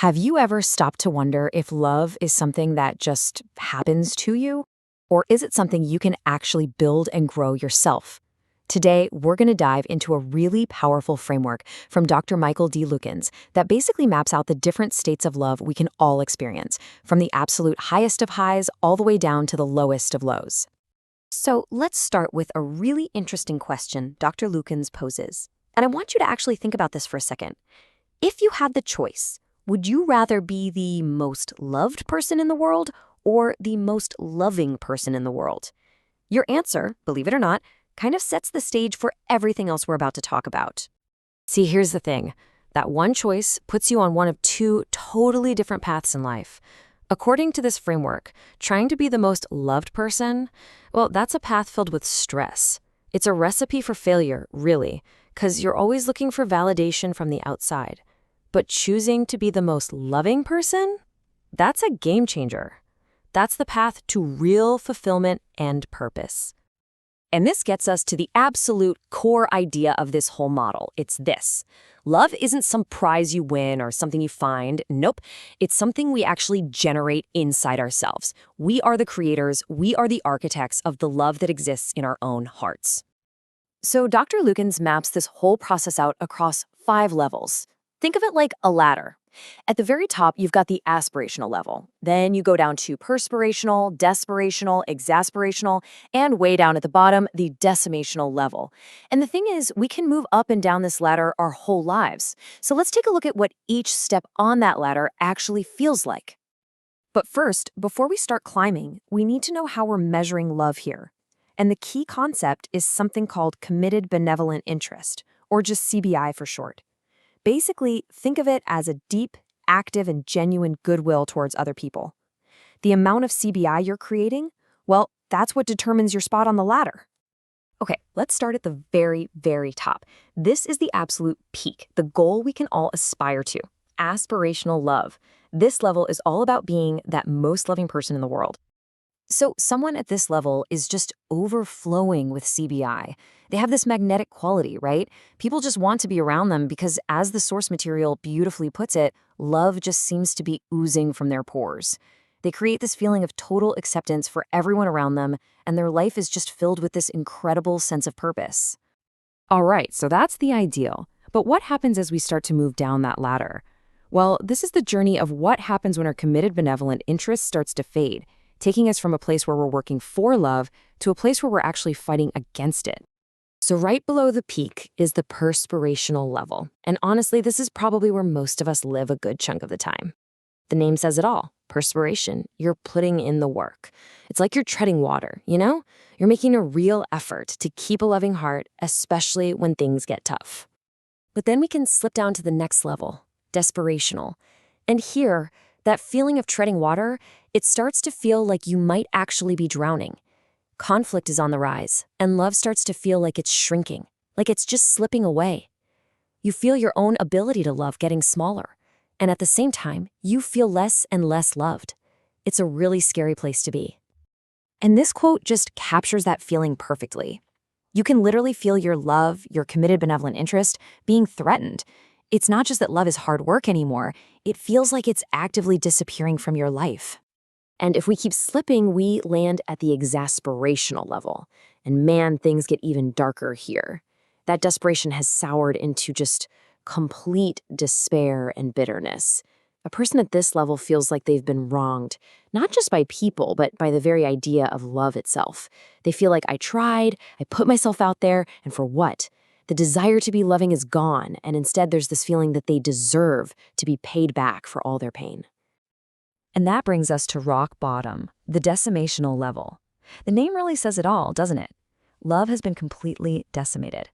Have you ever stopped to wonder if love is something that just happens to you? Or is it something you can actually build and grow yourself? Today, we're going to dive into a really powerful framework from Dr. Michael D. Lukens that basically maps out the different states of love we can all experience, from the absolute highest of highs all the way down to the lowest of lows. So let's start with a really interesting question Dr. Lukens poses. And I want you to actually think about this for a second. If you had the choice, would you rather be the most loved person in the world or the most loving person in the world? Your answer, believe it or not, kind of sets the stage for everything else we're about to talk about. See, here's the thing. That one choice puts you on one of two totally different paths in life. According to this framework, trying to be the most loved person, well, that's a path filled with stress. It's a recipe for failure, really, because you're always looking for validation from the outside. But choosing to be the most loving person? That's a game changer. That's the path to real fulfillment and purpose. And this gets us to the absolute core idea of this whole model. It's this. Love isn't some prize you win or something you find. Nope. It's something we actually generate inside ourselves. We are the creators. We are the architects of the love that exists in our own hearts. So Dr. Lukens maps this whole process out across 5 levels. Think of it like a ladder. At the very top, you've got the aspirational level. Then you go down to perspirational, desperational, exasperational, and way down at the bottom, the decimational level. And the thing is, we can move up and down this ladder our whole lives. So let's take a look at what each step on that ladder actually feels like. But first, before we start climbing, we need to know how we're measuring love here. And the key concept is something called committed benevolent interest, or just CBI for short. Basically, think of it as a deep, active, and genuine goodwill towards other people. The amount of CBI you're creating, well, that's what determines your spot on the ladder. Okay, let's start at the very, very top. This is the absolute peak, the goal we can all aspire to. Aspirational love. This level is all about being that most loving person in the world. So someone at this level is just overflowing with CBI. They have this magnetic quality, right? People just want to be around them because, as the source material beautifully puts it, love just seems to be oozing from their pores. They create this feeling of total acceptance for everyone around them, and their life is just filled with this incredible sense of purpose. All right, so that's the ideal. But what happens as we start to move down that ladder? Well, this is the journey of what happens when our committed benevolent interest starts to fade, taking us from a place where we're working for love to a place where we're actually fighting against it. So right below the peak is the perspirational level. And honestly, this is probably where most of us live a good chunk of the time. The name says it all. Perspiration. You're putting in the work. It's like you're treading water, you know? You're making a real effort to keep a loving heart, especially when things get tough. But then we can slip down to the next level, desperational. And here, that feeling of treading water, it starts to feel like you might actually be drowning. Conflict is on the rise, and love starts to feel like it's shrinking, like it's just slipping away. You feel your own ability to love getting smaller, and at the same time, you feel less and less loved. It's a really scary place to be. And this quote just captures that feeling perfectly. You can literally feel your love, your committed benevolent interest, being threatened. It's not just that love is hard work anymore, it feels like it's actively disappearing from your life. And if we keep slipping, we land at the exasperational level. And man, things get even darker here. That desperation has soured into just complete despair and bitterness. A person at this level feels like they've been wronged, not just by people, but by the very idea of love itself. They feel like I tried, I put myself out there, and for what? The desire to be loving is gone, and instead there's this feeling that they deserve to be paid back for all their pain. And that brings us to rock bottom, the decimational level. The name really says it all, doesn't it? Love has been completely decimated.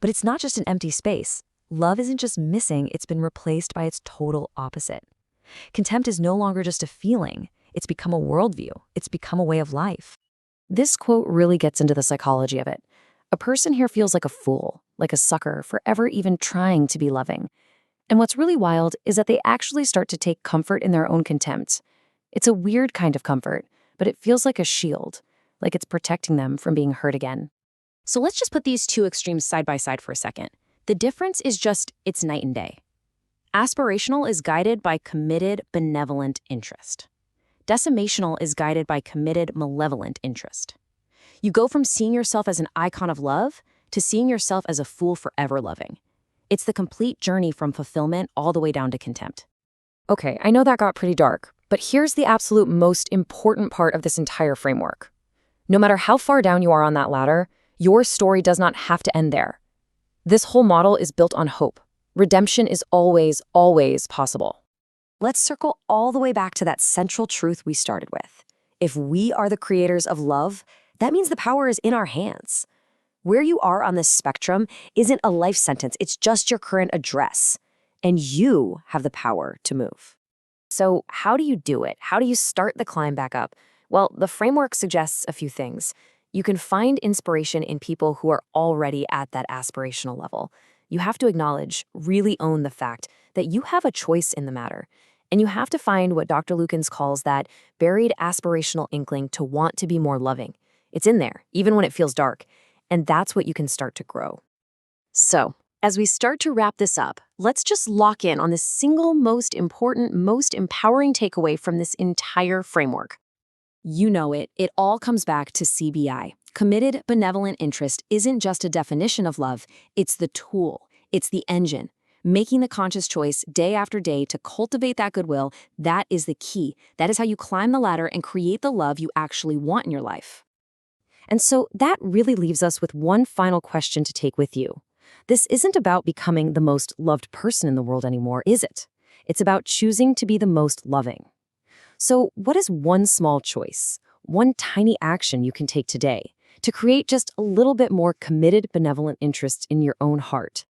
But it's not just an empty space. Love isn't just missing, it's been replaced by its total opposite. Contempt is no longer just a feeling. It's become a worldview. It's become a way of life. This quote really gets into the psychology of it. A person here feels like a fool, like a sucker for ever even trying to be loving. And what's really wild is that they actually start to take comfort in their own contempt. It's a weird kind of comfort, but it feels like a shield, like it's protecting them from being hurt again. So let's just put these two extremes side by side for a second. The difference is just it's night and day. Aspirational is guided by committed benevolent interest. Decimational is guided by committed malevolent interest. You go from seeing yourself as an icon of love to seeing yourself as a fool forever loving. It's the complete journey from fulfillment all the way down to contempt. Okay, I know that got pretty dark, but here's the absolute most important part of this entire framework. No matter how far down you are on that ladder, your story does not have to end there. This whole model is built on hope. Redemption is always, always possible. Let's circle all the way back to that central truth we started with. If we are the creators of love, that means the power is in our hands. Where you are on this spectrum isn't a life sentence, it's just your current address. And you have the power to move. So how do you do it? How do you start the climb back up? Well, the framework suggests a few things. You can find inspiration in people who are already at that aspirational level. You have to acknowledge, really own the fact that you have a choice in the matter. And you have to find what Dr. Lukens calls that buried aspirational inkling to want to be more loving. It's in there, even when it feels dark. And that's what you can start to grow. So, as we start to wrap this up, let's just lock in on the single most important, most empowering takeaway from this entire framework. You know it all comes back to CBI. Committed benevolent interest isn't just a definition of love, it's the tool, it's the engine. Making the conscious choice day after day to cultivate that goodwill, that is the key. That is how you climb the ladder and create the love you actually want in your life. And so that really leaves us with one final question to take with you. This isn't about becoming the most loved person in the world anymore, is it? It's about choosing to be the most loving. So what is one small choice, one tiny action you can take today to create just a little bit more committed benevolent interest in your own heart?